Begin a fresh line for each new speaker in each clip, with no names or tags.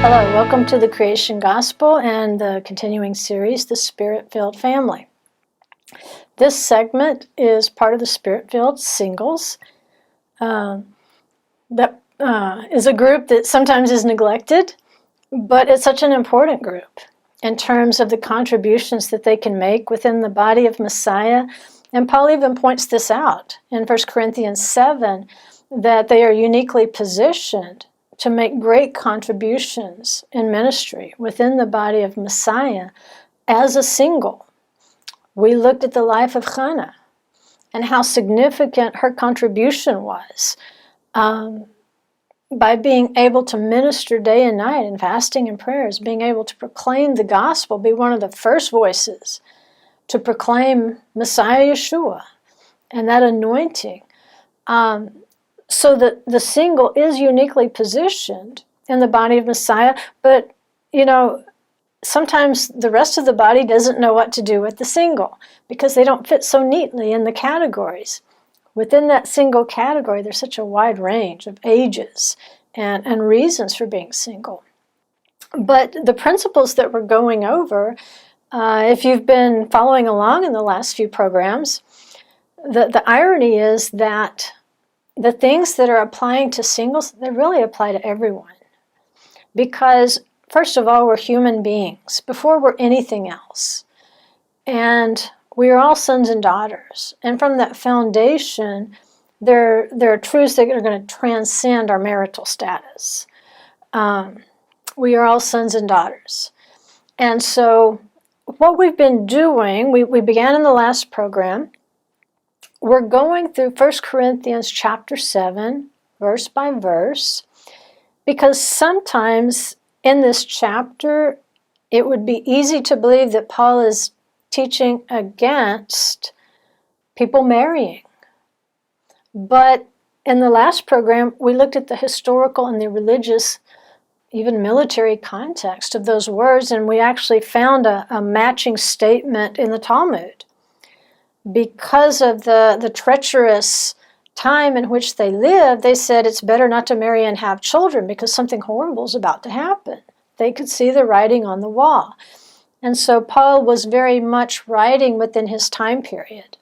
Hello, welcome to the Creation Gospel and the continuing series, The Spirit-Filled Family. This segment is part of the Spirit-Filled Singles. That is a group that sometimes is neglected, but it's such an important group in terms of the contributions that they can make within the body of Messiah. And Paul even points this out in 1 Corinthians 7, that they are uniquely positioned to make great contributions in ministry within the body of Messiah as a single. We looked at the life of Hannah and how significant her contribution was by being able to minister day and night in fasting and prayers, being able to proclaim the gospel, be one of the first voices to proclaim Messiah Yeshua and that anointing. So that the single is uniquely positioned in the body of Messiah, but, sometimes the rest of the body doesn't know what to do with the single because they don't fit so neatly in the categories. Within that single category, there's such a wide range of ages and reasons for being single. But the principles that we're going over, if you've been following along in the last few programs, the irony is that the things that are applying to singles, they really apply to everyone. Because, first of all, we're human beings before we're anything else. And we are all sons and daughters. And from that foundation, there are truths that are going to transcend our marital status. We are all sons and daughters. And so what we've been doing, we began in the last program. We're going through 1 Corinthians chapter 7, verse by verse, because sometimes in this chapter, it would be easy to believe that Paul is teaching against people marrying. But in the last program, we looked at the historical and the religious, even military context of those words, and we actually found a matching statement in the Talmud. Because of the treacherous time in which they lived, they said it's better not to marry and have children because something horrible is about to happen. They could see the writing on the wall. And so Paul was very much writing within his time period,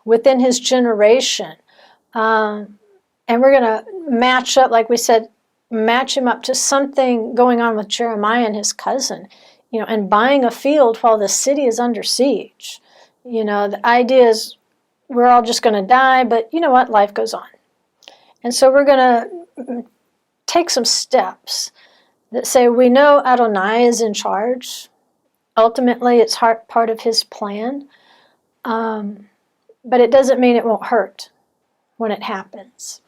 within his generation. And we're going to match up, like we said, match him up to something going on with Jeremiah and his cousin, and buying a field while the city is under siege. The idea is we're all just going to die, but you know what? Life goes on. And so we're going to take some steps that say we know Adonai is in charge. Ultimately, it's part of his plan. But it doesn't mean it won't hurt when it happens.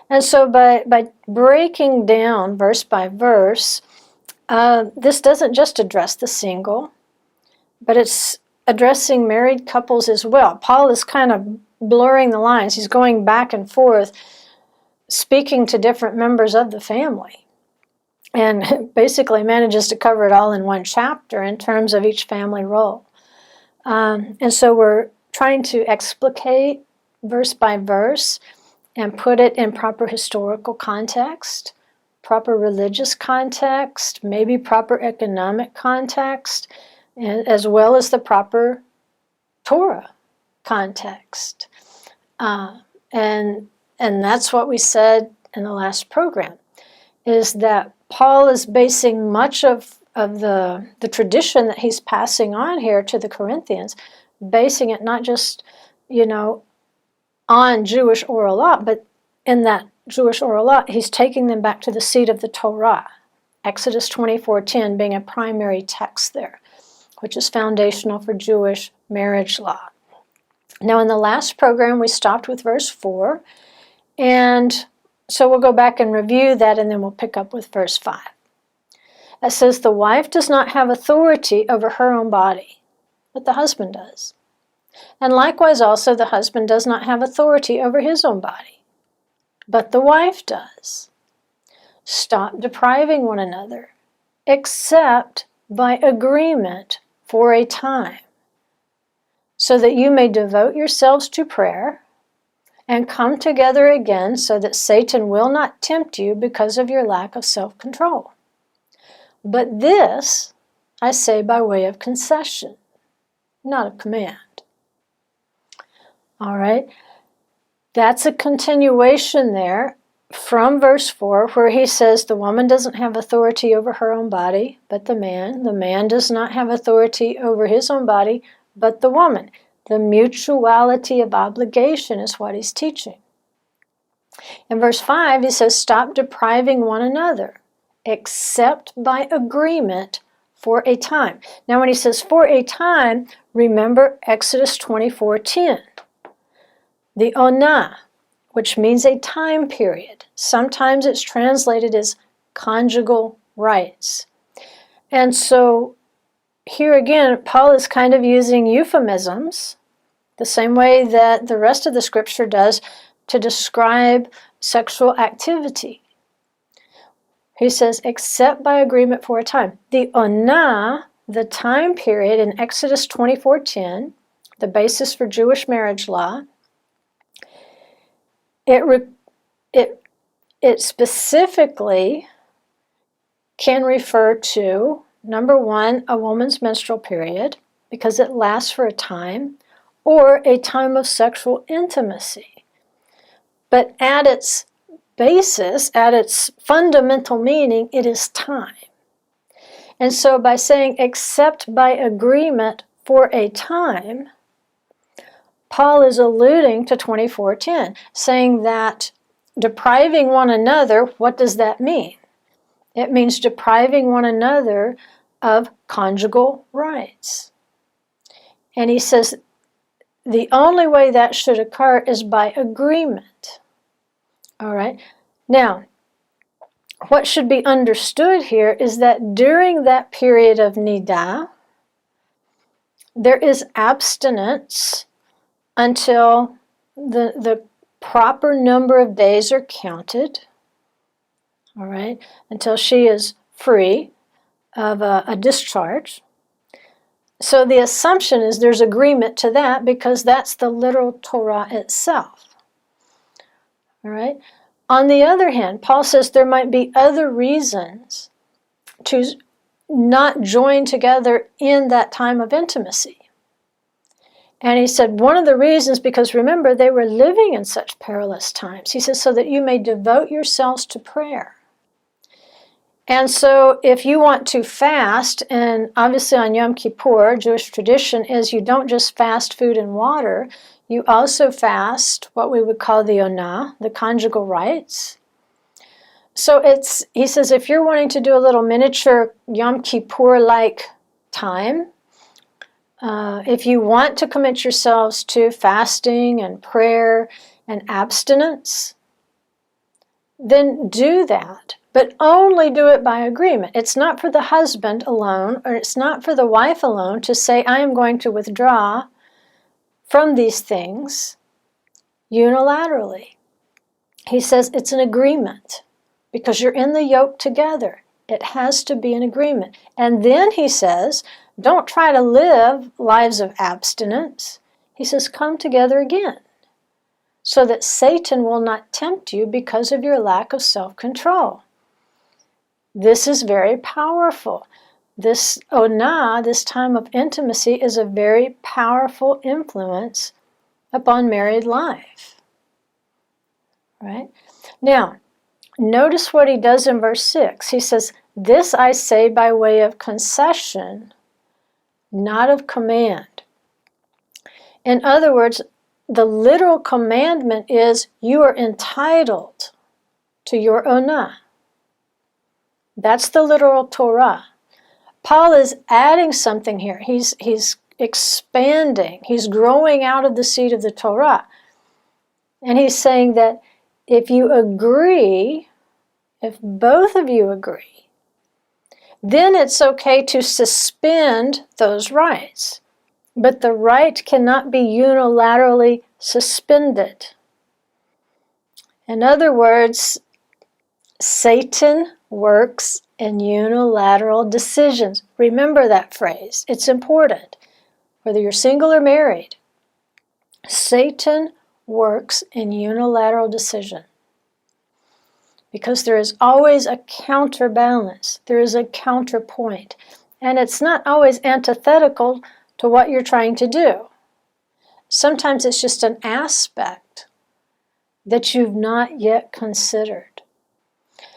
And so by breaking down verse by verse, this doesn't just address the single, but it's addressing married couples as well. Paul is kind of blurring the lines. He's going back and forth, speaking to different members of the family, and basically manages to cover it all in one chapter in terms of each family role. And so we're trying to explicate verse by verse and put it in proper historical context, proper religious context, maybe proper economic context, as well as the proper Torah context. And that's what we said in the last program, is that Paul is basing much of the tradition that he's passing on here to the Corinthians, basing it not just, on Jewish oral law, but in that Jewish oral law, he's taking them back to the seat of the Torah, Exodus 24:10 being a primary text there, which is foundational for Jewish marriage law. Now, in the last program, we stopped with verse 4, and so we'll go back and review that, and then we'll pick up with verse 5. It says, the wife does not have authority over her own body, but the husband does. And likewise also, the husband does not have authority over his own body, but the wife does. Stop depriving one another, except by agreement for a time, so that you may devote yourselves to prayer and come together again so that Satan will not tempt you because of your lack of self-control. But this I say by way of concession, not of command. All right? That's a continuation there from verse 4, where he says the woman doesn't have authority over her own body, but the man. The man does not have authority over his own body, but the woman. The mutuality of obligation is what he's teaching. In verse 5, he says, stop depriving one another, except by agreement for a time. Now, when he says for a time, remember Exodus 24:10. The onah, which means a time period. Sometimes it's translated as conjugal rights. And so here again, Paul is kind of using euphemisms, the same way that the rest of the scripture does, to describe sexual activity. He says, except by agreement for a time. The onah, the time period in Exodus 24:10, the basis for Jewish marriage law, it specifically can refer to, number one, a woman's menstrual period, because it lasts for a time, or a time of sexual intimacy. But at its basis, at its fundamental meaning, it is time. And so by saying except by agreement for a time, Paul is alluding to 24:10, saying that depriving one another, what does that mean? It means depriving one another of conjugal rights. And he says the only way that should occur is by agreement. All right? Now, what should be understood here is that during that period of nidah, there is abstinence until the proper number of days are counted, all right, until she is free of a discharge. So the assumption is there's agreement to that because that's the literal Torah itself, all right. On the other hand, Paul says there might be other reasons to not join together in that time of intimacy. And he said one of the reasons, because remember, they were living in such perilous times. He says, so that you may devote yourselves to prayer. And so if you want to fast, and obviously on Yom Kippur, Jewish tradition is you don't just fast food and water, you also fast what we would call the onah, the conjugal rights. So he says, if you're wanting to do a little miniature Yom Kippur-like time, if you want to commit yourselves to fasting and prayer and abstinence, then do that. But only do it by agreement. It's not for the husband alone, or it's not for the wife alone to say, I am going to withdraw from these things unilaterally. He says it's an agreement because you're in the yoke together. It has to be an agreement. And then he says, don't try to live lives of abstinence. He says, come together again so that Satan will not tempt you because of your lack of self-control. This is very powerful. This onah, this time of intimacy, is a very powerful influence upon married life. Right? Now, notice what he does in verse 6. He says, this I say by way of concession, not of command. In other words, the literal commandment is you are entitled to your onah. That's the literal Torah. Paul is adding something here. He's expanding. He's growing out of the seed of the Torah. And he's saying that if you agree, if both of you agree, then it's okay to suspend those rights. But the right cannot be unilaterally suspended. In other words, Satan works in unilateral decisions. Remember that phrase. It's important. Whether you're single or married, Satan works in unilateral decision. because there is always a counterbalance. There is a counterpoint. And it's not always antithetical to what you're trying to do. Sometimes it's just an aspect that you've not yet considered.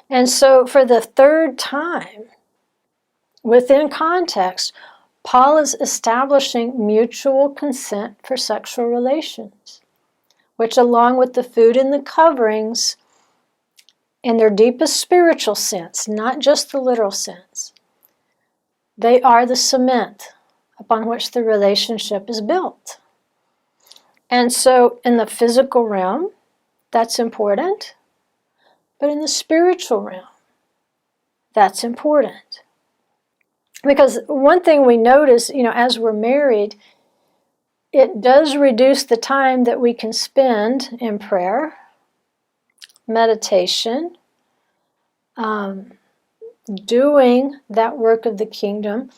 And so for the third time, within context, Paul is establishing mutual consent for sexual relations, which along with the food and the coverings, in their deepest spiritual sense, not just the literal sense, they are the cement upon which the relationship is built. And so in the physical realm, that's important. But in the spiritual realm, that's important. Because one thing we notice, as we're married, it does reduce the time that we can spend in prayer, meditation, doing that work of the kingdom,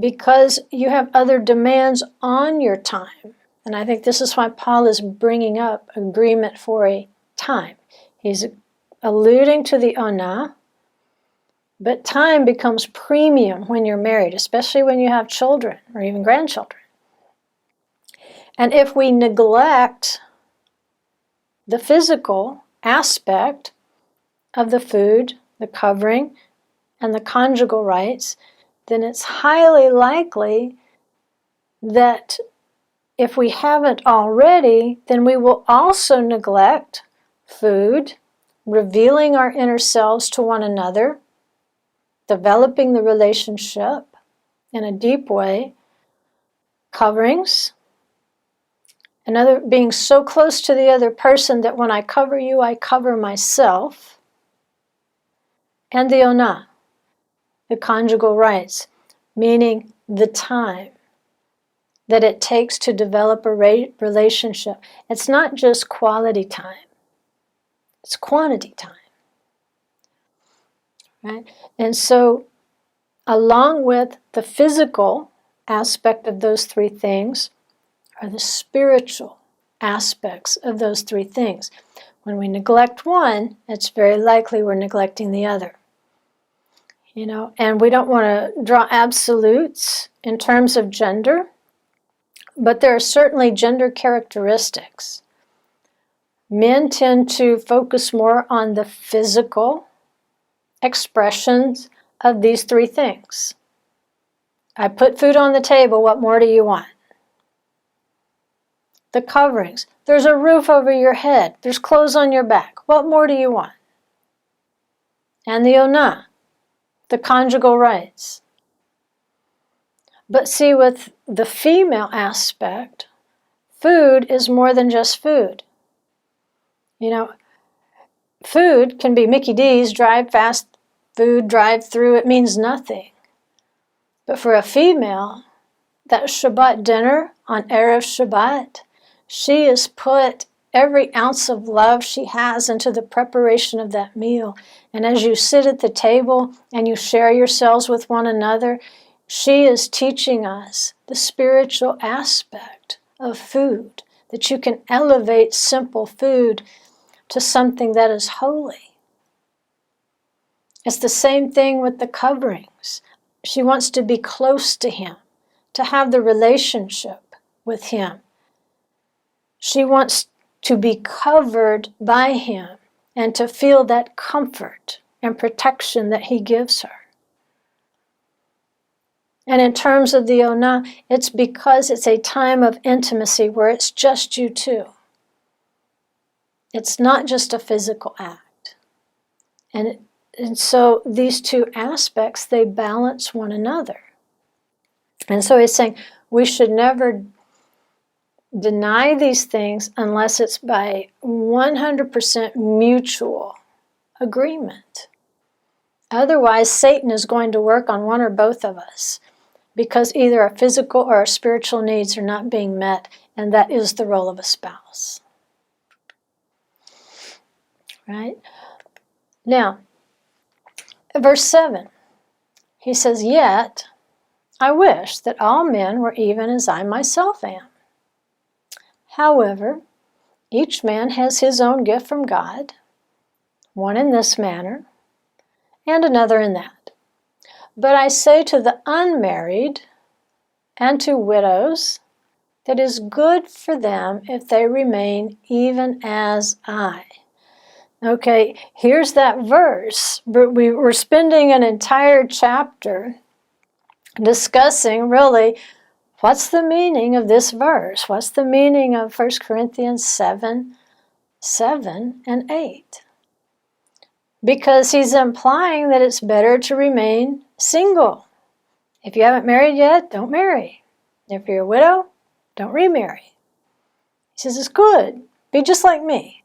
because you have other demands on your time. And I think this is why Paul is bringing up agreement for a time. He's alluding to the ona, but time becomes premium when you're married, especially when you have children or even grandchildren. And if we neglect the physical aspect of the food, the covering, and the conjugal rights, then it's highly likely that if we haven't already, then we will also neglect food, revealing our inner selves to one another, developing the relationship in a deep way, coverings, another being so close to the other person that when I cover you, I cover myself, and the ona, the conjugal rights, meaning the time that it takes to develop a relationship. It's not just quality time, it's quantity time. Right? And so, along with the physical aspect of those three things, are the spiritual aspects of those three things. When we neglect one, it's very likely we're neglecting the other. And we don't want to draw absolutes in terms of gender, but there are certainly gender characteristics. Men tend to focus more on the physical expressions of these three things. I put food on the table, what more do you want? The coverings. There's a roof over your head. There's clothes on your back. What more do you want? And the ona, the conjugal rights. But see, with the female aspect, food is more than just food. Food can be Mickey D's, drive fast food, drive through, it means nothing. But for a female, that Shabbat dinner on Erev Shabbat, she has put every ounce of love she has into the preparation of that meal. And as you sit at the table and you share yourselves with one another, she is teaching us the spiritual aspect of food, that you can elevate simple food to something that is holy. It's the same thing with the coverings. She wants to be close to him, to have the relationship with him. She wants to be covered by him and to feel that comfort and protection that he gives her. And in terms of the ona, it's because it's a time of intimacy where it's just you two. It's not just a physical act. And so these two aspects, they balance one another. And so he's saying we should never deny these things unless it's by 100% mutual agreement. Otherwise, Satan is going to work on one or both of us, because either our physical or our spiritual needs are not being met, and that is the role of a spouse. Right? Now, verse 7, he says, "Yet I wish that all men were even as I myself am. However, each man has his own gift from God, one in this manner, and another in that. But I say to the unmarried and to widows, that is good for them if they remain even as I. Okay, here's that verse. We're spending an entire chapter discussing really what's the meaning of this verse. What's the meaning of 1 Corinthians 7 and 8? Because he's implying that it's better to remain single. If you haven't married yet, don't marry. If you're a widow, don't remarry. He says it's good. Be just like me.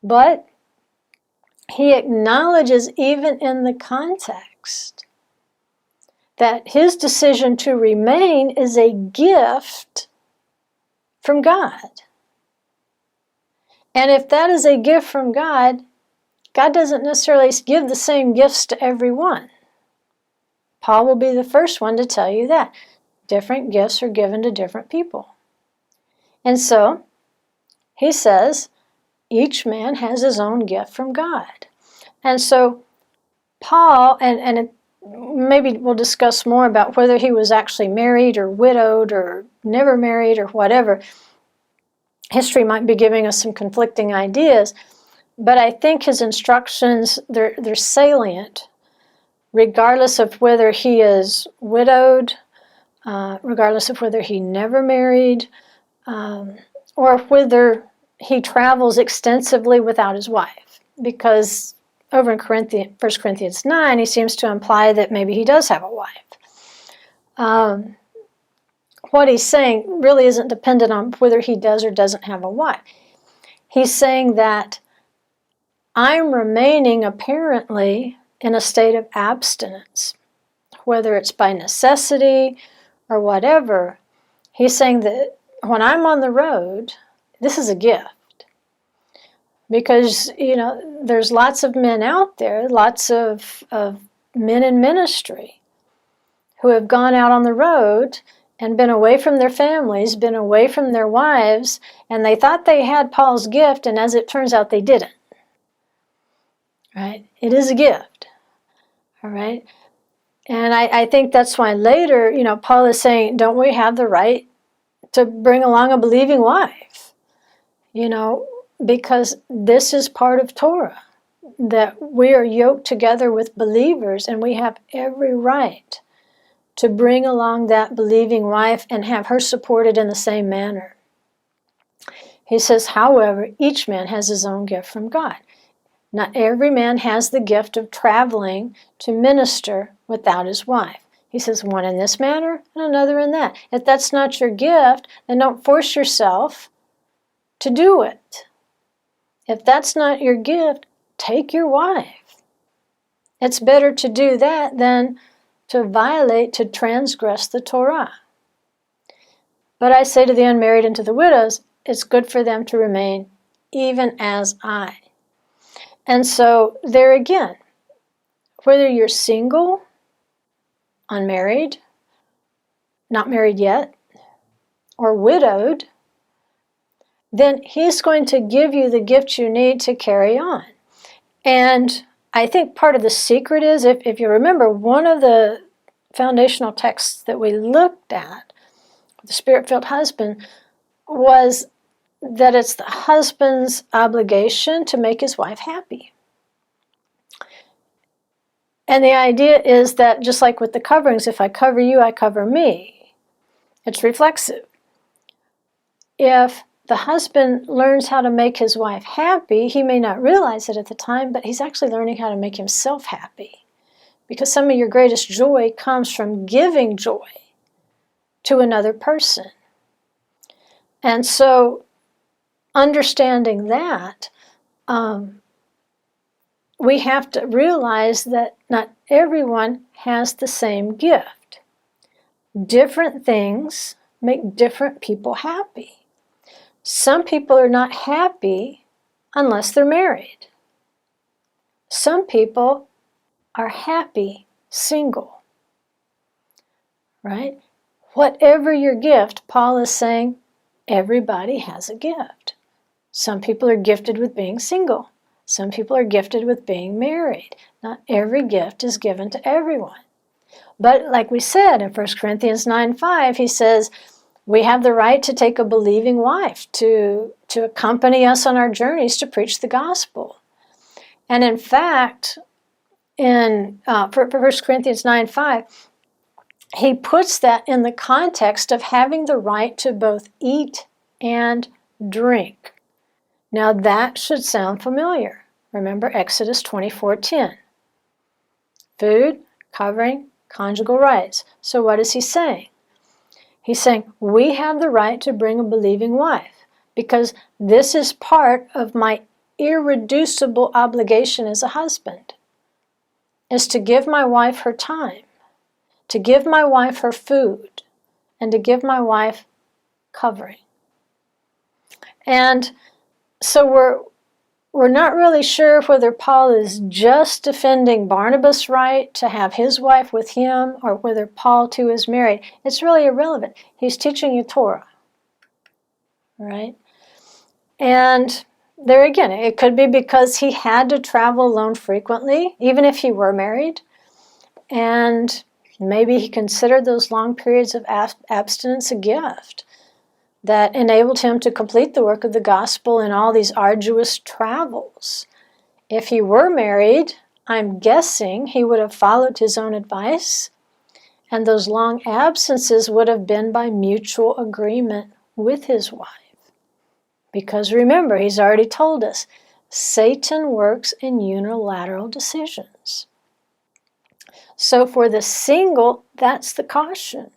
But he acknowledges even in the context that his decision to remain is a gift from God. And if that is a gift from God, God doesn't necessarily give the same gifts to everyone. Paul will be the first one to tell you that. Different gifts are given to different people. And so, he says, each man has his own gift from God. And so, Paul, and maybe we'll discuss more about whether he was actually married or widowed or never married or whatever. History might be giving us some conflicting ideas, but I think his instructions, they're salient, regardless of whether he is widowed, regardless of whether he never married, or whether he travels extensively without his wife. Because over in 1 Corinthians 9, he seems to imply that maybe he does have a wife. What he's saying really isn't dependent on whether he does or doesn't have a wife. He's saying that I'm remaining apparently in a state of abstinence, whether it's by necessity or whatever. He's saying that when I'm on the road, this is a gift. Because, there's lots of men out there, lots of men in ministry who have gone out on the road and been away from their families, been away from their wives, and they thought they had Paul's gift, and as it turns out, they didn't. Right? It is a gift. All right? And I think that's why later, Paul is saying, don't we have the right to bring along a believing wife? Because this is part of Torah, that we are yoked together with believers, and we have every right to bring along that believing wife and have her supported in the same manner. He says, however, each man has his own gift from God. Not every man has the gift of traveling to minister without his wife. He says, one in this manner and another in that. If that's not your gift, then don't force yourself to do it. If that's not your gift, take your wife. It's better to do that than to violate, to transgress the Torah. But I say to the unmarried and to the widows, it's good for them to remain even as I. And so there again, whether you're single, unmarried, not married yet, or widowed, then he's going to give you the gift you need to carry on. And I think part of the secret is, if you remember, one of the foundational texts that we looked at, the Spirit-filled husband, was that it's the husband's obligation to make his wife happy. And the idea is that just like with the coverings, if I cover you, I cover me. It's reflexive. If the husband learns how to make his wife happy, he may not realize it at the time, but he's actually learning how to make himself happy. Because some of your greatest joy comes from giving joy to another person. And so, understanding that, we have to realize that not everyone has the same gift. Different things make different people happy. Some people are not happy unless they're married. Some people are happy single. Right? Whatever your gift, Paul is saying, everybody has a gift. Some people are gifted with being single. Some people are gifted with being married. Not every gift is given to everyone. But like we said in 1 Corinthians 9:5, he says, we have the right to take a believing wife to accompany us on our journeys to preach the gospel. And in fact, in 1 Corinthians 9:5, he puts that in the context of having the right to both eat and drink. Now that should sound familiar. Remember Exodus 24:10. Food, covering, conjugal rights. So what is he saying? He's saying, we have the right to bring a believing wife because this is part of my irreducible obligation as a husband, is to give my wife her time, to give my wife her food, and to give my wife covering. And so we're not really sure whether Paul is just defending Barnabas' right to have his wife with him or whether Paul too is married. It's really irrelevant. He's teaching you Torah, right? And there again, it could be because he had to travel alone frequently, even if he were married. And maybe he considered those long periods of abstinence a gift that enabled him to complete the work of the gospel in all these arduous travels. If he were married, I'm guessing he would have followed his own advice, and those long absences would have been by mutual agreement with his wife. Because remember, he's already told us, Satan works in unilateral decisions. So for the single, that's the caution.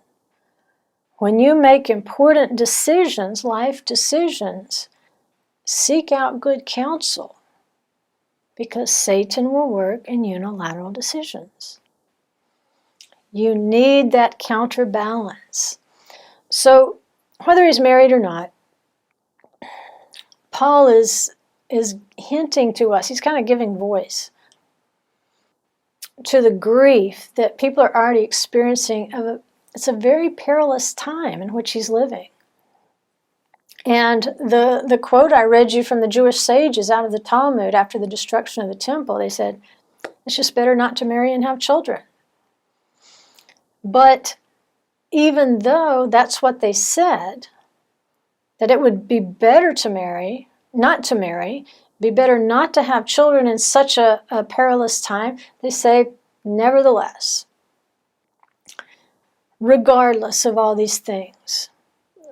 When you make important decisions, life decisions, seek out good counsel because Satan will work in unilateral decisions. You need that counterbalance. So whether he's married or not, Paul is hinting to us, he's kind of giving voice to the grief that people are already experiencing. It's a very perilous time in which he's living. And the quote I read you from the Jewish sages out of the Talmud after the destruction of the temple, they said, it's just better not to marry and have children. But even though that's what they said, that it would be better to marry, not to marry, be better not to have children in such a perilous time, they say, nevertheless, regardless of all these things,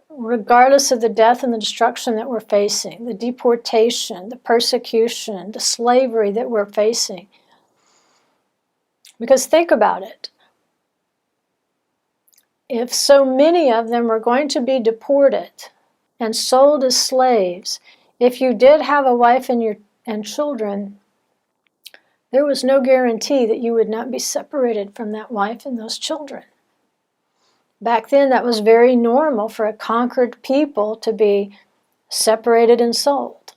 regardless of the death and the destruction that we're facing, the deportation, the persecution, the slavery that we're facing. Because think about it. If so many of them were going to be deported and sold as slaves, if you did have a wife and children, there was no guarantee that you would not be separated from that wife and those children. Back then, that was very normal for a conquered people to be separated and sold.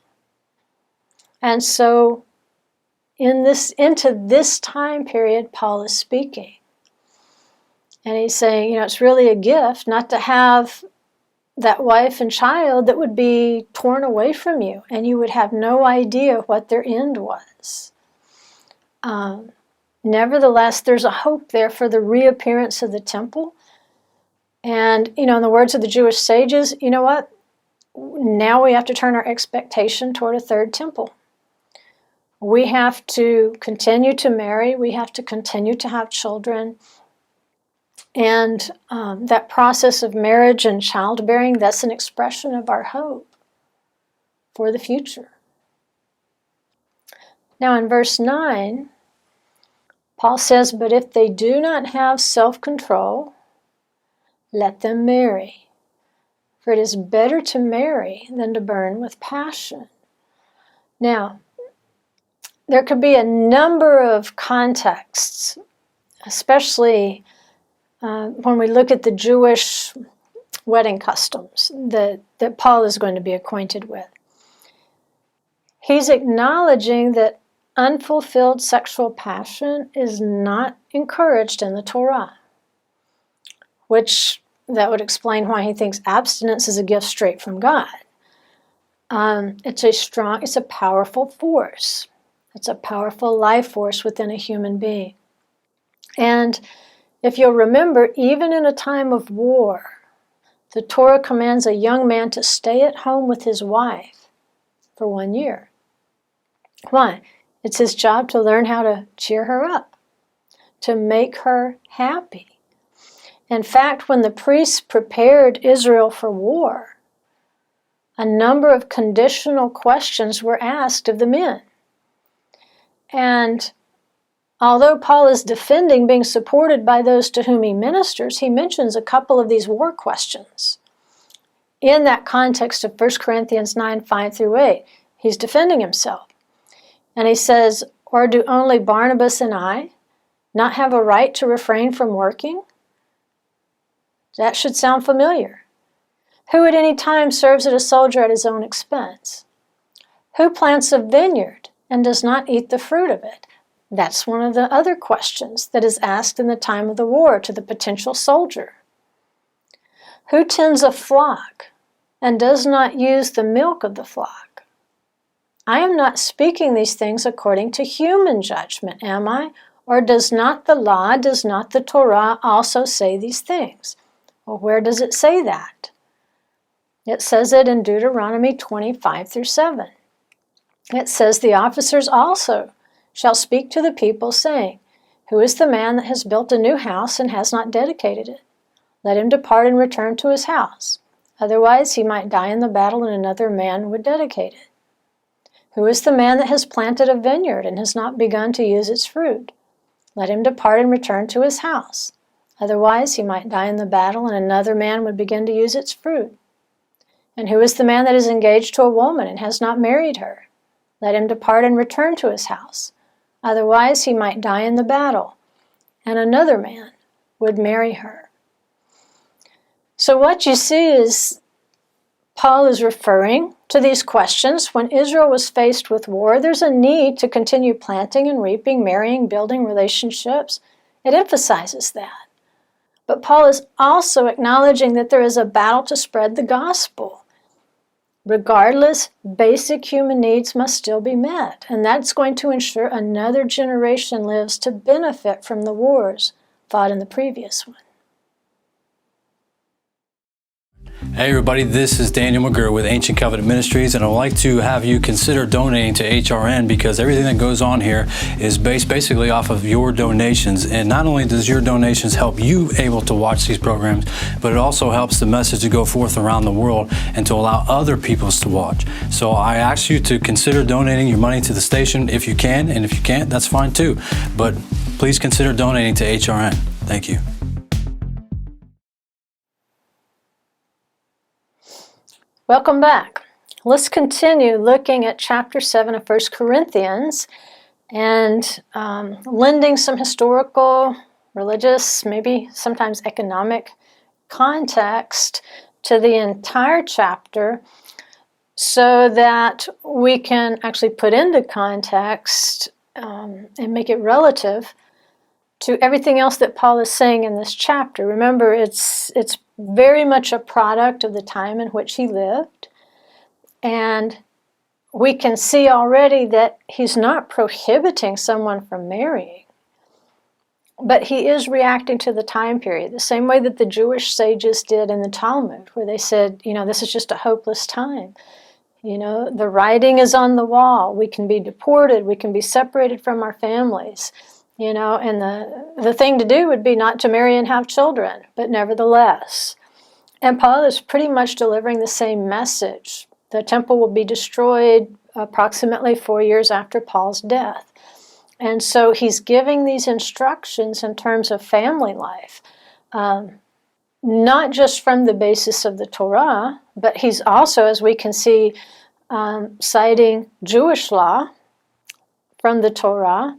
And so, into this time period, Paul is speaking. And he's saying, it's really a gift not to have that wife and child that would be torn away from you, and you would have no idea what their end was. Nevertheless, there's a hope there for the reappearance of the temple. And, in the words of the Jewish sages, you know what? Now we have to turn our expectation toward a third temple. We have to continue to marry. We have to continue to have children. And that process of marriage and childbearing, that's an expression of our hope for the future. Now in verse 9, Paul says, but if they do not have self-control, let them marry. For it is better to marry than to burn with passion. Now, there could be a number of contexts, especially when we look at the Jewish wedding customs that Paul is going to be acquainted with. He's acknowledging that unfulfilled sexual passion is not encouraged in the Torah, which that would explain why he thinks abstinence is a gift straight from God. It's a powerful force. It's a powerful life force within a human being. And if you'll remember, even in a time of war, the Torah commands a young man to stay at home with his wife for 1 year. Why? It's his job to learn how to cheer her up, to make her happy. In fact, when the priests prepared Israel for war, a number of conditional questions were asked of the men. And although Paul is defending being supported by those to whom he ministers, he mentions a couple of these war questions. In that context of 1 Corinthians 9, 5 through 8, he's defending himself. And he says, or do only Barnabas and I not have a right to refrain from working? That should sound familiar. Who at any time serves as a soldier at his own expense? Who plants a vineyard and does not eat the fruit of it? That's one of the other questions that is asked in the time of the war to the potential soldier. Who tends a flock and does not use the milk of the flock? I am not speaking these things according to human judgment, am I? Or does not the law, does not the Torah also say these things? Well, where does it say that? It says it in Deuteronomy 25 through 7. It says, the officers also shall speak to the people, saying, who is the man that has built a new house and has not dedicated it? Let him depart and return to his house. Otherwise he might die in the battle, and another man would dedicate it. Who is the man that has planted a vineyard and has not begun to use its fruit? Let him depart and return to his house. Otherwise he might die in the battle, and another man would begin to use its fruit. And who is the man that is engaged to a woman and has not married her? Let him depart and return to his house. Otherwise he might die in the battle, and another man would marry her. So what you see is Paul is referring to these questions. When Israel was faced with war, there's a need to continue planting and reaping, marrying, building relationships. It emphasizes that. But Paul is also acknowledging that there is a battle to spread the gospel. Regardless, basic human needs must still be met, and that's going to ensure another generation lives to benefit from the wars fought in the previous one.
Hey everybody, this is Daniel McGurr with Ancient Covenant Ministries, and I'd like to have you consider donating to HRN, because everything that goes on here is based basically off of your donations. And not only does your donations help you able to watch these programs, but it also helps the message to go forth around the world and to allow other peoples to watch. So I ask you to consider donating your money to the station if you can, and if you can't, that's fine too. But please consider donating to HRN. Thank you.
Welcome back. Let's continue looking at chapter 7 of 1 Corinthians and lending some historical, religious, maybe sometimes economic context to the entire chapter so that we can actually put into context and make it relative to everything else that Paul is saying in this chapter. Remember, it's very much a product of the time in which he lived. And we can see already that he's not prohibiting someone from marrying, but he is reacting to the time period, the same way that the Jewish sages did in the Talmud, where they said, this is just a hopeless time. The writing is on the wall. We can be deported. We can be separated from our families. And the thing to do would be not to marry and have children, but nevertheless. And Paul is pretty much delivering the same message. The temple will be destroyed approximately 4 years after Paul's death. And so he's giving these instructions in terms of family life, not just from the basis of the Torah, but he's also, as we can see, citing Jewish law from the Torah,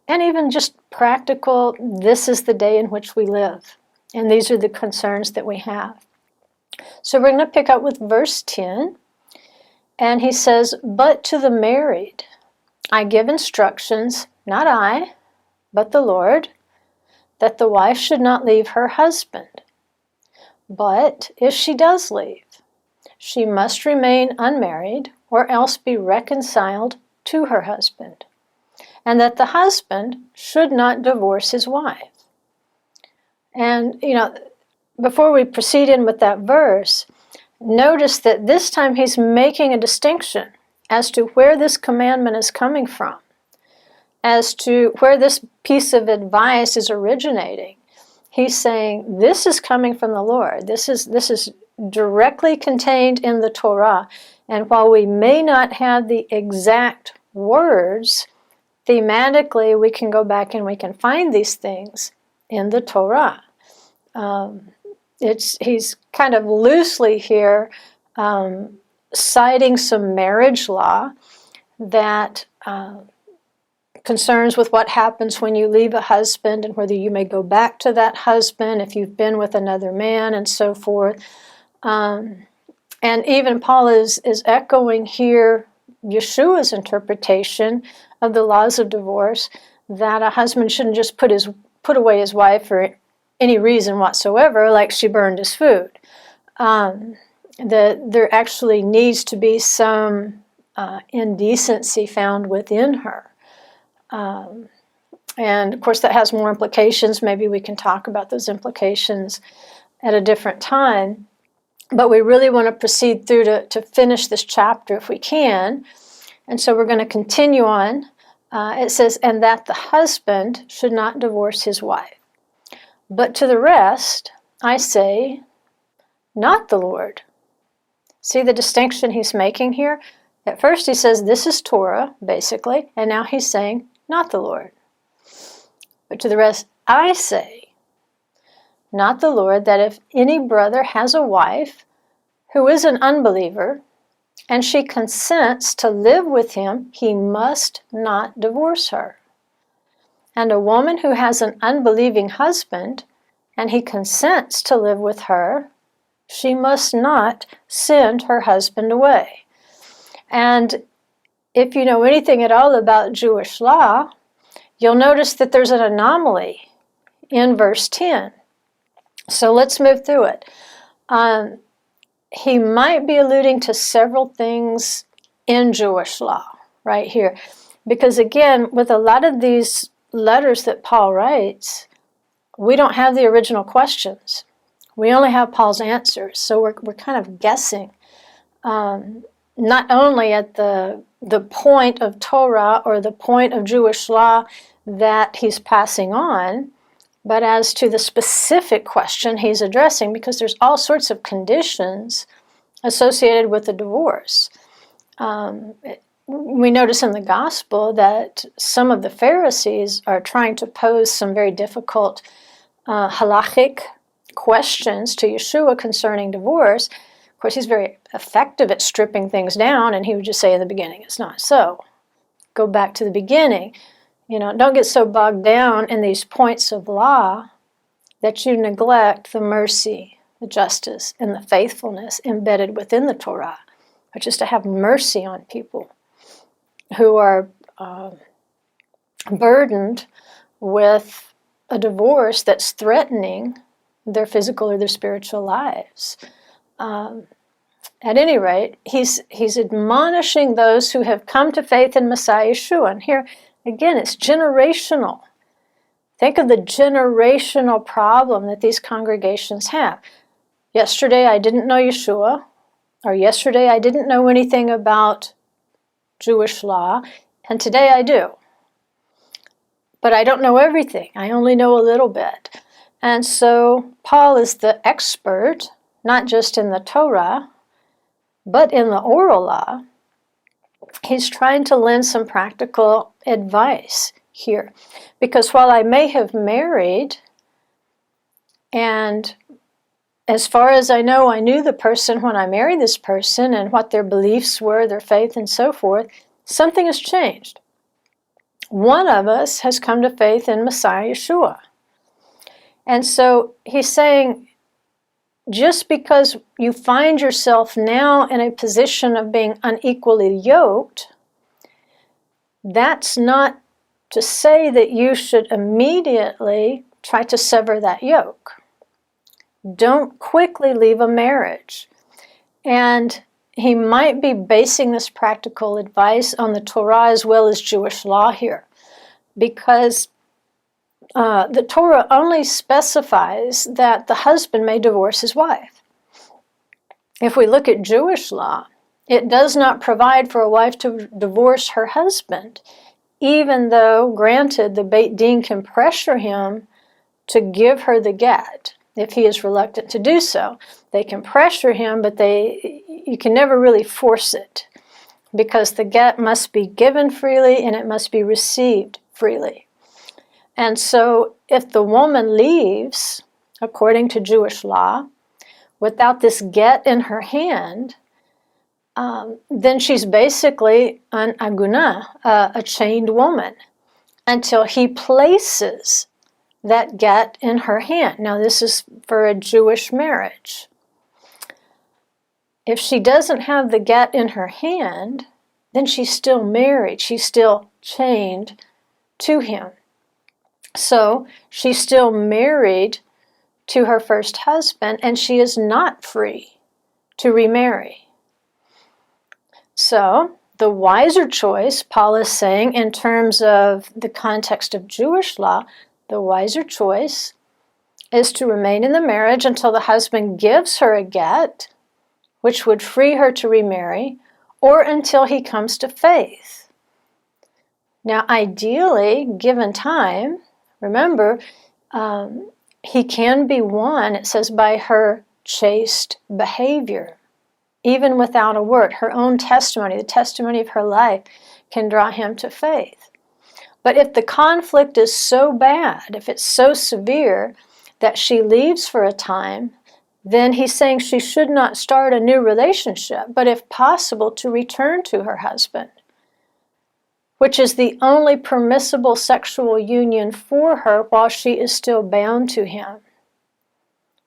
and even just practical, this is the day in which we live. And these are the concerns that we have. So we're going to pick up with verse 10. And he says, but to the married I give instructions, not I, but the Lord, that the wife should not leave her husband. But if she does leave, she must remain unmarried or else be reconciled to her husband, and that the husband should not divorce his wife. And, before we proceed in with that verse, notice that this time he's making a distinction as to where this commandment is coming from, as to where this piece of advice is originating. He's saying this is coming from the Lord. This is directly contained in the Torah. And while we may not have the exact words, thematically we can go back and we can find these things in the Torah. He's kind of loosely here citing some marriage law that concerns with what happens when you leave a husband and whether you may go back to that husband if you've been with another man and so forth. And even Paul is echoing here Yeshua's interpretation of the laws of divorce, that a husband shouldn't just put away his wife for any reason whatsoever, like she burned his food. That there actually needs to be some indecency found within her. And of course that has more implications. Maybe we can talk about those implications at a different time. But we really want to proceed through to finish this chapter if we can. And so we're going to continue on. It says, and that the husband should not divorce his wife. But to the rest, I say, not the Lord. See the distinction he's making here? At first he says, this is Torah, basically, and now he's saying, not the Lord. But to the rest, I say, not the Lord, that if any brother has a wife who is an unbeliever, and she consents to live with him, he must not divorce her. And a woman who has an unbelieving husband, and he consents to live with her, she must not send her husband away. And if you know anything at all about Jewish law, you'll notice that there's an anomaly in verse 10. So let's move through it. He might be alluding to several things in Jewish law right here. Because again, with a lot of these letters that Paul writes, we don't have the original questions. We only have Paul's answers. So we're kind of guessing, not only at the point of Torah or the point of Jewish law that he's passing on, but as to the specific question he's addressing, because there's all sorts of conditions associated with the divorce. We notice in the gospel that some of the Pharisees are trying to pose some very difficult halachic questions to Yeshua concerning divorce. Of course, he's very effective at stripping things down, and he would just say in the beginning, it's not so. Go back to the beginning. Don't get so bogged down in these points of law that you neglect the mercy, the justice, and the faithfulness embedded within the Torah, which is to have mercy on people who are burdened with a divorce that's threatening their physical or their spiritual lives. At any rate, he's admonishing those who have come to faith in Messiah Yeshua. And here, again, it's generational. Think of the generational problem that these congregations have. Yesterday I didn't know Yeshua, or yesterday I didn't know anything about Jewish law, and today I do. But I don't know everything. I only know a little bit. And so Paul is the expert, not just in the Torah, but in the oral law. He's trying to lend some practical advice here. Because while I may have married, and as far as I know, I knew the person when I married this person and what their beliefs were, their faith, and so forth, something has changed. One of us has come to faith in Messiah Yeshua. And so he's saying, just because you find yourself now in a position of being unequally yoked, that's not to say that you should immediately try to sever that yoke. Don't quickly leave a marriage. And he might be basing this practical advice on the Torah as well as Jewish law here, because the Torah only specifies that the husband may divorce his wife. If we look at Jewish law, it does not provide for a wife to divorce her husband, even though, granted, the Beit Din can pressure him to give her the get if he is reluctant to do so. They can pressure him, but you can never really force it, because the get must be given freely and it must be received freely. And so if the woman leaves, according to Jewish law, without this get in her hand, then she's basically an aguna, a chained woman, until he places that get in her hand. Now, this is for a Jewish marriage. If she doesn't have the get in her hand, then she's still married. She's still chained to him. So she's still married to her first husband, and she is not free to remarry. So the wiser choice, Paul is saying, in terms of the context of Jewish law, the wiser choice is to remain in the marriage until the husband gives her a get, which would free her to remarry, or until he comes to faith. Now, ideally, given time, remember, he can be won, it says, by her chaste behavior. Even without a word, her own testimony, the testimony of her life, can draw him to faith. But if the conflict is so bad, if it's so severe that she leaves for a time, then he's saying she should not start a new relationship, but if possible, to return to her husband, which is the only permissible sexual union for her while she is still bound to him,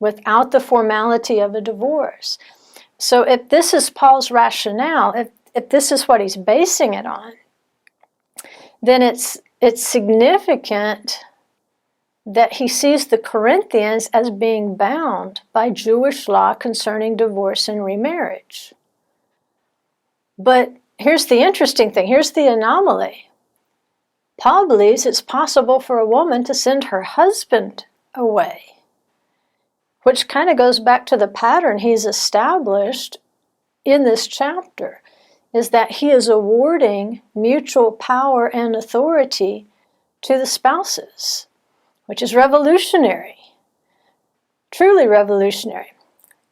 without the formality of a divorce. So if this is Paul's rationale, if this is what he's basing it on, then it's significant that he sees the Corinthians as being bound by Jewish law concerning divorce and remarriage. But here's the interesting thing, here's the anomaly. Paul believes it's possible for a woman to send her husband away, which kind of goes back to the pattern he's established in this chapter, is that he is awarding mutual power and authority to the spouses, which is revolutionary, truly revolutionary.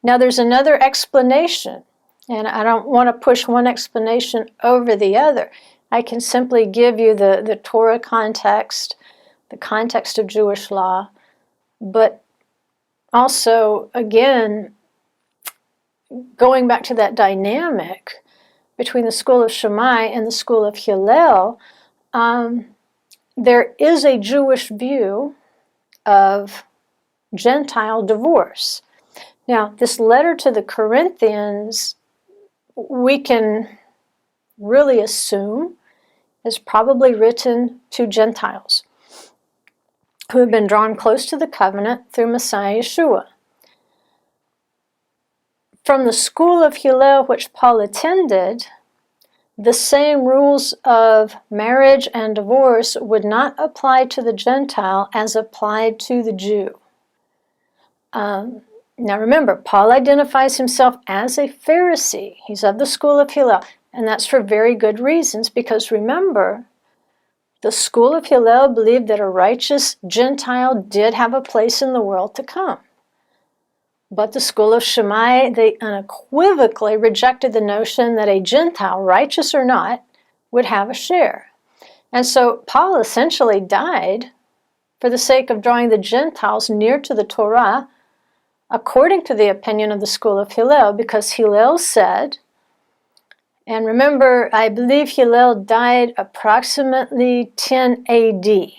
Now, there's another explanation, and I don't want to push one explanation over the other. I can simply give you the Torah context, the context of Jewish law, but also, again, going back to that dynamic between the school of Shammai and the school of Hillel, there is a Jewish view of Gentile divorce. Now, this letter to the Corinthians, we can really assume is probably written to Gentiles who have been drawn close to the covenant through Messiah Yeshua. From the school of Hillel, which Paul attended, the same rules of marriage and divorce would not apply to the Gentile as applied to the Jew. Now remember, Paul identifies himself as a Pharisee. He's of the school of Hillel, and that's for very good reasons, because remember, the school of Hillel believed that a righteous Gentile did have a place in the world to come. But the school of Shammai, they unequivocally rejected the notion that a Gentile, righteous or not, would have a share. And so Paul essentially died for the sake of drawing the Gentiles near to the Torah, according to the opinion of the school of Hillel, because Hillel said, and remember, I believe Hillel died approximately 10 AD.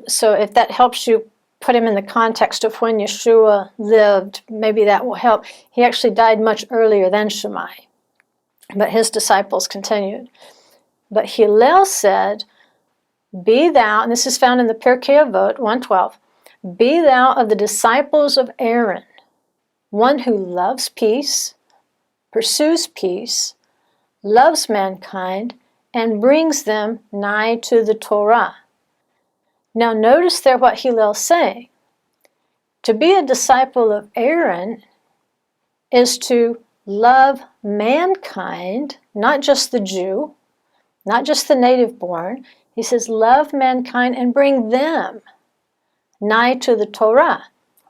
So if that helps you put him in the context of when Yeshua lived, maybe that will help. He actually died much earlier than Shammai, but his disciples continued. But Hillel said, be thou, and this is found in the Pirkei Avot 1:12, be thou of the disciples of Aaron, one who loves peace, pursues peace, loves mankind, and brings them nigh to the Torah. Now notice there what Hillel's saying. To be a disciple of Aaron is to love mankind, not just the Jew, not just the native born. He says, love mankind and bring them nigh to the Torah.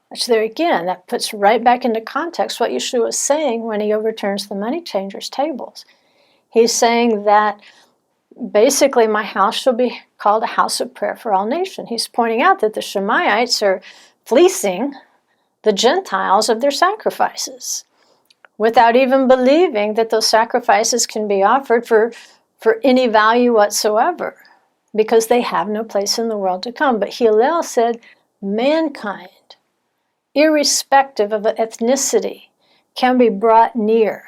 Which there again, that puts right back into context what Yeshua is saying when he overturns the money changers' tables. He's saying that basically my house shall be called a house of prayer for all nations. He's pointing out that the Shemaites are fleecing the Gentiles of their sacrifices without even believing that those sacrifices can be offered for any value whatsoever, because they have no place in the world to come. But Hillel said, mankind, irrespective of ethnicity, can be brought near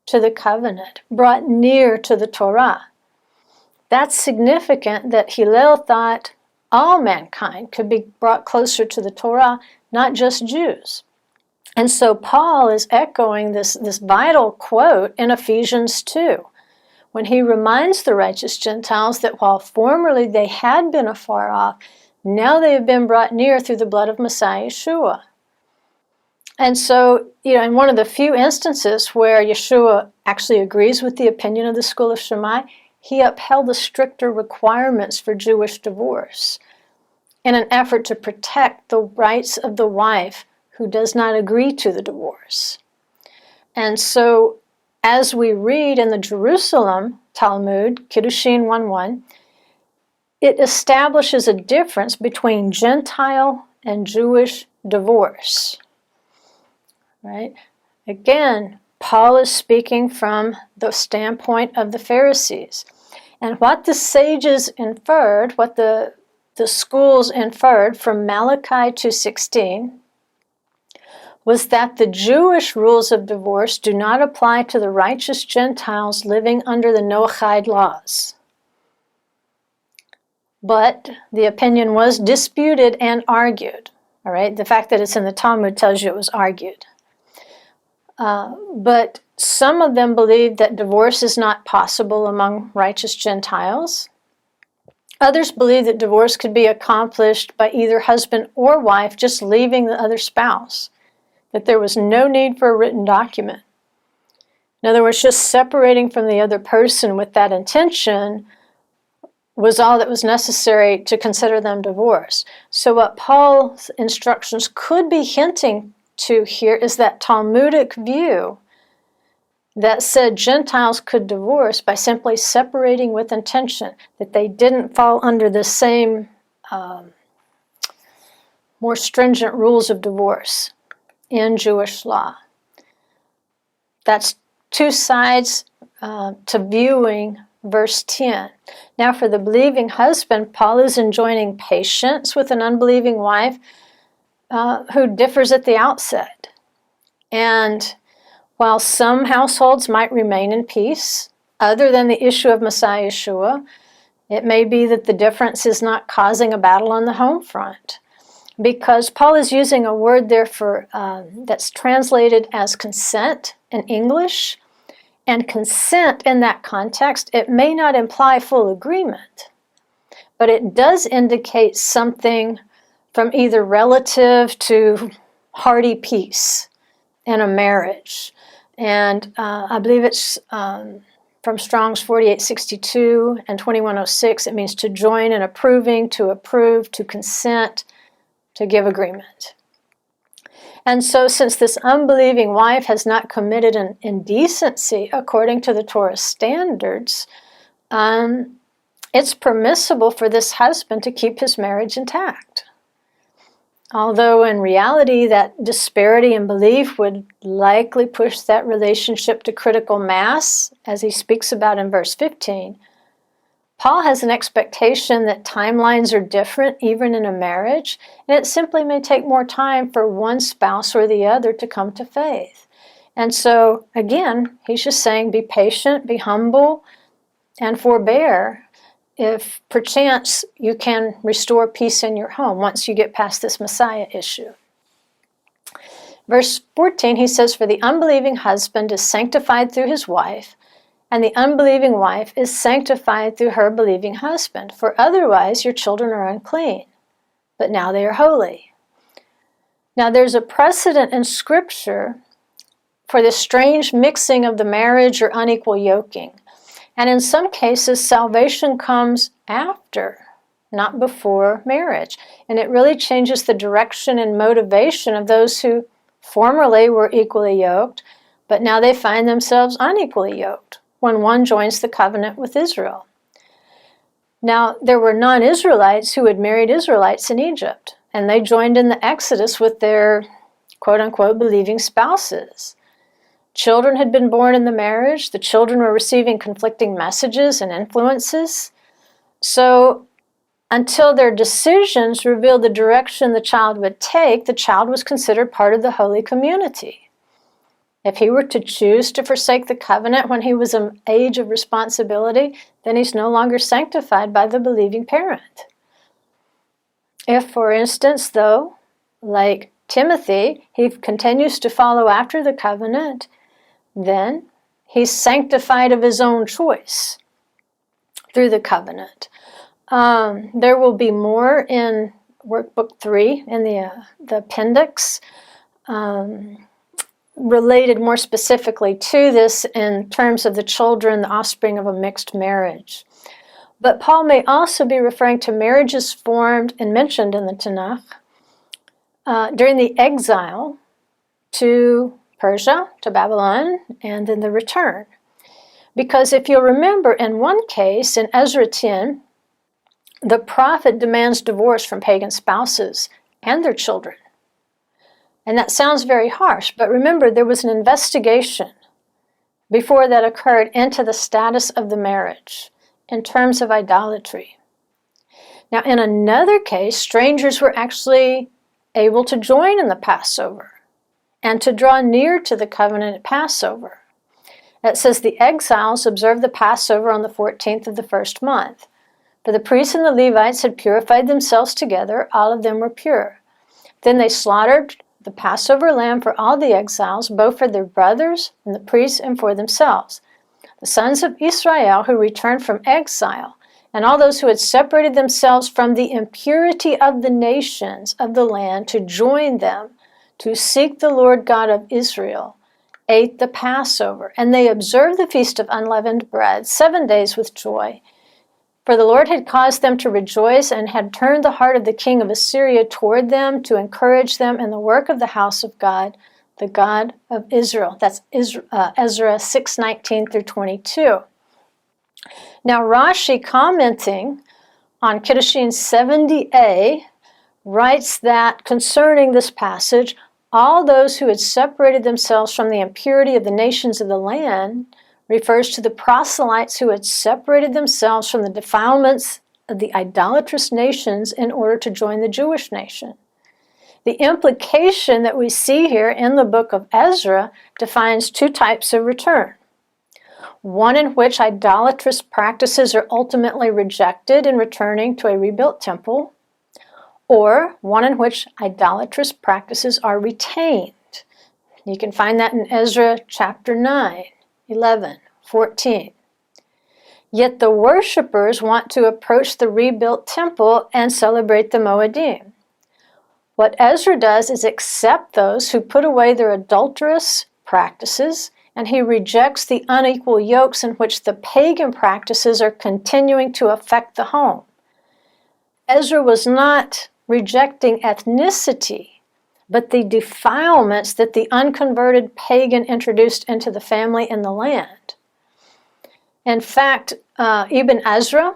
to the covenant, brought near to the Torah. That's significant that Hillel thought all mankind could be brought closer to the Torah, not just Jews. And so Paul is echoing this vital quote in Ephesians 2, when he reminds the righteous Gentiles that while formerly they had been afar off, now they have been brought near through the blood of Messiah Yeshua. And so, in one of the few instances where Yeshua actually agrees with the opinion of the school of Shammai, he upheld the stricter requirements for Jewish divorce in an effort to protect the rights of the wife who does not agree to the divorce. And so, as we read in the Jerusalem Talmud, Kiddushin 1:1, it establishes a difference between Gentile and Jewish divorce. Right? Again, Paul is speaking from the standpoint of the Pharisees. And what the sages inferred, what the schools inferred from Malachi 2:16, was that the Jewish rules of divorce do not apply to the righteous Gentiles living under the Noahide laws. But the opinion was disputed and argued. All right, the fact that it's in the Talmud tells you it was argued. But some of them believed that divorce is not possible among righteous Gentiles. Others believed that divorce could be accomplished by either husband or wife just leaving the other spouse, that there was no need for a written document. In other words, just separating from the other person with that intention was all that was necessary to consider them divorced. So what Paul's instructions could be hinting to here is that Talmudic view that said Gentiles could divorce by simply separating with intention, that they didn't fall under the same more stringent rules of divorce in Jewish law. That's two sides to viewing verse 10. Now for the believing husband, Paul is enjoining patience with an unbelieving wife who differs at the outset. And while some households might remain in peace, other than the issue of Messiah Yeshua, it may be that the difference is not causing a battle on the home front. Because Paul is using a word there for that's translated as consent in English. And consent in that context, it may not imply full agreement, but it does indicate something from either relative to hearty peace in a marriage. And I believe it's from Strong's 4862 and 2106. It means to join in approving, to approve, to consent, to give agreement. And so since this unbelieving wife has not committed an indecency according to the Torah standards, it's permissible for this husband to keep his marriage intact. Although in reality that disparity in belief would likely push that relationship to critical mass, as he speaks about in verse 15, Paul has an expectation that timelines are different even in a marriage, and it simply may take more time for one spouse or the other to come to faith. And so, again, he's just saying be patient, be humble, and forbear if perchance you can restore peace in your home once you get past this Messiah issue. Verse 14, he says, "For the unbelieving husband is sanctified through his wife, and the unbelieving wife is sanctified through her believing husband. For otherwise your children are unclean, but now they are holy." Now there's a precedent in Scripture for this strange mixing of the marriage or unequal yoking. And in some cases, salvation comes after, not before marriage. And it really changes the direction and motivation of those who formerly were equally yoked, but now they find themselves unequally yoked when one joins the covenant with Israel. Now, there were non-Israelites who had married Israelites in Egypt, and they joined in the Exodus with their quote-unquote believing spouses. Children had been born in the marriage. The children were receiving conflicting messages and influences. So until their decisions revealed the direction the child would take, the child was considered part of the holy community. If he were to choose to forsake the covenant when he was an age of responsibility, then he's no longer sanctified by the believing parent. If, for instance, though, like Timothy, he continues to follow after the covenant, then he's sanctified of his own choice through the covenant. There will be more in Workbook 3 in the appendix related more specifically to this in terms of the children, the offspring of a mixed marriage. But Paul may also be referring to marriages formed and mentioned in the Tanakh during the exile to Persia, to Babylon, and then the return. Because if you'll remember, in one case, in Ezra 10, the prophet demands divorce from pagan spouses and their children. And that sounds very harsh, but remember, there was an investigation before that occurred into the status of the marriage in terms of idolatry. Now, in another case, strangers were actually able to join in the Passover and to draw near to the covenant at Passover. It says the exiles observed the Passover on the 14th of the first month. For the priests and the Levites had purified themselves together, all of them were pure. Then they slaughtered the Passover lamb for all the exiles, both for their brothers and the priests and for themselves. The sons of Israel who returned from exile, and all those who had separated themselves from the impurity of the nations of the land to join them, to seek the Lord God of Israel, ate the Passover, and they observed the Feast of Unleavened Bread 7 days with joy. For the Lord had caused them to rejoice and had turned the heart of the king of Assyria toward them to encourage them in the work of the house of God, the God of Israel. That's Ezra 6:19 through 22. Now Rashi, commenting on Kiddushin 70a, writes that concerning this passage, all those who had separated themselves from the impurity of the nations of the land refers to the proselytes who had separated themselves from the defilements of the idolatrous nations in order to join the Jewish nation. The implication that we see here in the book of Ezra defines two types of return. One in which idolatrous practices are ultimately rejected in returning to a rebuilt temple, or one in which idolatrous practices are retained. You can find that in Ezra chapter 9, 11, 14. Yet the worshipers want to approach the rebuilt temple and celebrate the Moedim. What Ezra does is accept those who put away their adulterous practices, and he rejects the unequal yokes in which the pagan practices are continuing to affect the home. Ezra was not rejecting ethnicity, but the defilements that the unconverted pagan introduced into the family and the land. In fact, Ibn Ezra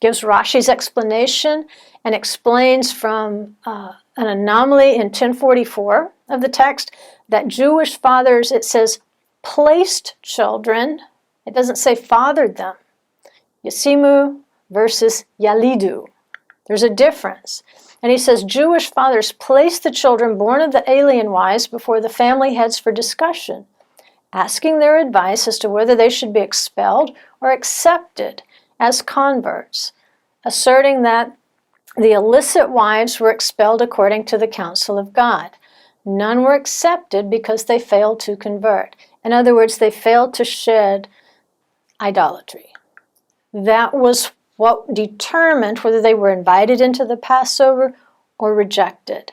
gives Rashi's explanation and explains from an anomaly in 1044 of the text that Jewish fathers, it says, placed children. It doesn't say fathered them. Yasimu versus Yalidu. There's a difference. And he says, Jewish fathers placed the children born of the alien wives before the family heads for discussion, asking their advice as to whether they should be expelled or accepted as converts, asserting that the illicit wives were expelled according to the counsel of God. none were accepted because they failed to convert. In other words, they failed to shed idolatry. That was what determined whether they were invited into the Passover or rejected.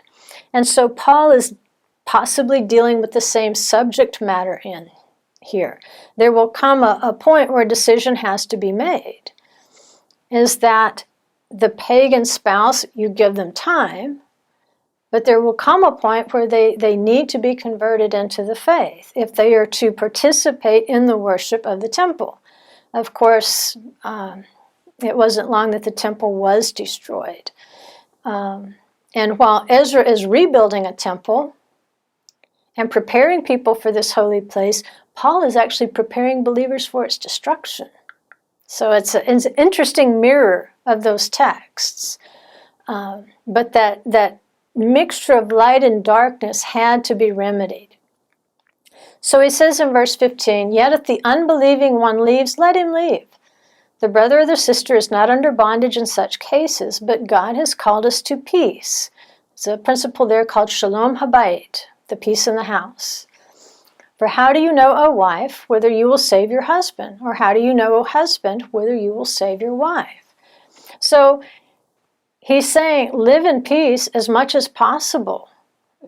And so Paul is possibly dealing with the same subject matter in here. There will come a point where a decision has to be made. Is that the pagan spouse, you give them time, but there will come a point where they need to be converted into the faith if they are to participate in the worship of the temple. Of course, it wasn't long that the temple was destroyed. And while Ezra is rebuilding a temple and preparing people for this holy place, Paul is actually preparing believers for its destruction. So it's an interesting mirror of those texts. But that mixture of light and darkness had to be remedied. So he says in verse 15, "Yet if the unbelieving one leaves, let him leave. The brother or the sister is not under bondage in such cases, but God has called us to peace." It's a principle there called Shalom Habayit, the peace in the house. "For how do you know, O wife, whether you will save your husband? Or how do you know, O husband, whether you will save your wife?" So he's saying, live in peace as much as possible.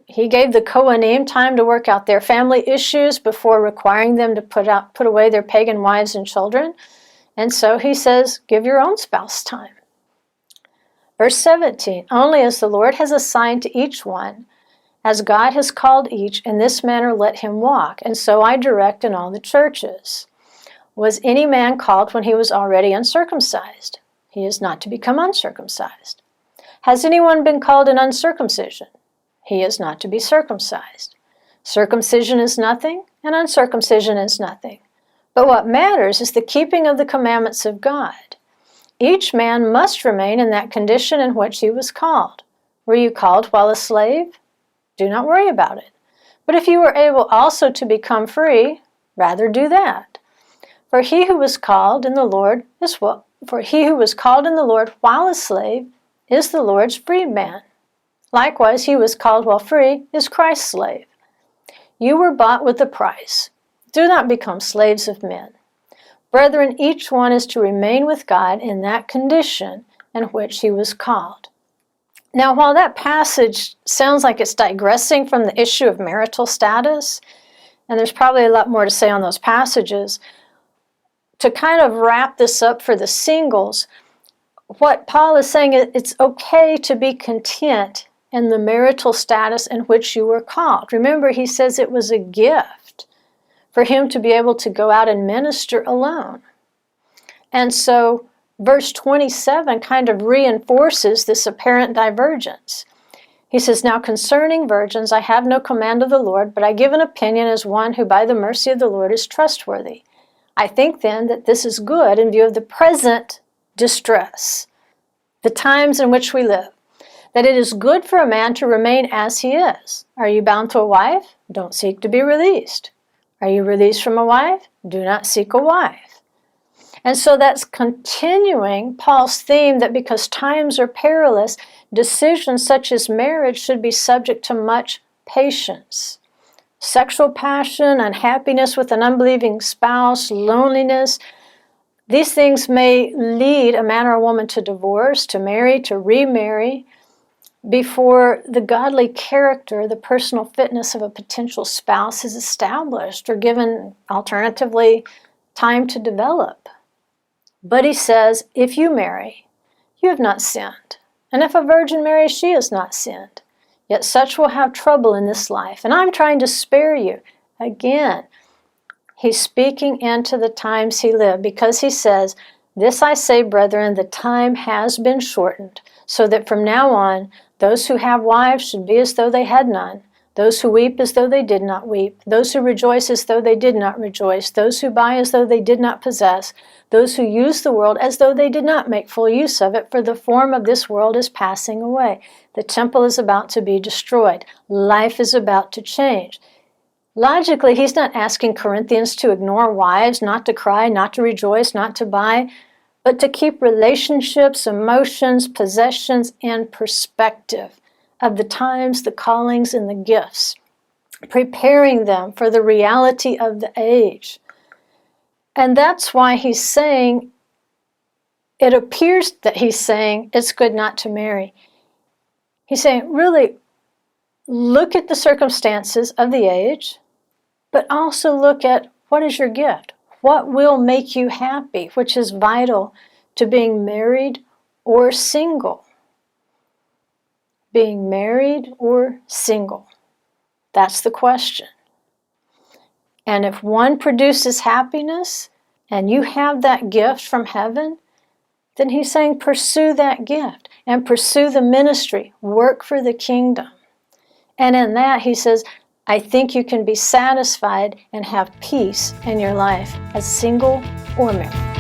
He gave the Kohanim time to work out their family issues before requiring them to put away their pagan wives and children. And so he says, give your own spouse time. Verse 17, "Only as the Lord has assigned to each one, as God has called each, in this manner let him walk. And so I direct in all the churches. Was any man called when he was already uncircumcised? He is not to become uncircumcised. Has anyone been called in uncircumcision? He is not to be circumcised. Circumcision is nothing, and uncircumcision is nothing. But what matters is the keeping of the commandments of God. Each man must remain in that condition in which he was called. Were you called while a slave? Do not worry about it. But if you were able also to become free, rather do that. For he who was called in the Lord while a slave is the Lord's freedman. Likewise, he who was called while free is Christ's slave. You were bought with a price. Do not become slaves of men. Brethren, each one is to remain with God in that condition in which he was called." Now, while that passage sounds like it's digressing from the issue of marital status, and there's probably a lot more to say on those passages, to kind of wrap this up for the singles, what Paul is saying is it's okay to be content in the marital status in which you were called. Remember, he says it was a gift for him to be able to go out and minister alone. And so verse 27 kind of reinforces this apparent divergence. He says, "Now concerning virgins, I have no command of the Lord, but I give an opinion as one who by the mercy of the Lord is trustworthy. I think then that this is good in view of the present distress, the times in which we live, that it is good for a man to remain as he is. Are you bound to a wife? Don't seek to be released. Are you released from a wife? Do not seek a wife." And so that's continuing Paul's theme that because times are perilous, decisions such as marriage should be subject to much patience. Sexual passion, unhappiness with an unbelieving spouse, loneliness, these things may lead a man or a woman to divorce, to marry, to remarry, before the godly character, the personal fitness of a potential spouse is established or given, alternatively, time to develop. But he says, if you marry, you have not sinned. And if a virgin marries, she has not sinned. Yet such will have trouble in this life. And I'm trying to spare you. Again, he's speaking into the times he lived because he says, "This I say, brethren, the time has been shortened, so that from now on, those who have wives should be as though they had none, those who weep as though they did not weep, those who rejoice as though they did not rejoice, those who buy as though they did not possess, those who use the world as though they did not make full use of it, for the form of this world is passing away. The temple is about to be destroyed. Life is about to change." Logically, he's not asking Corinthians to ignore wives, not to cry, not to rejoice, not to buy, but to keep relationships, emotions, possessions in perspective. of the times, the callings, and the gifts, preparing them for the reality of the age. And that's why he's saying, it appears that he's saying it's good not to marry. He's saying, really, look at the circumstances of the age, but also look at what is your gift? What will make you happy, which is vital to being married or single. Being married or single. That's the question. And if one produces happiness and you have that gift from heaven, then he's saying pursue that gift and pursue the ministry. Work for the kingdom. And in that, he says, I think you can be satisfied and have peace in your life as single or married.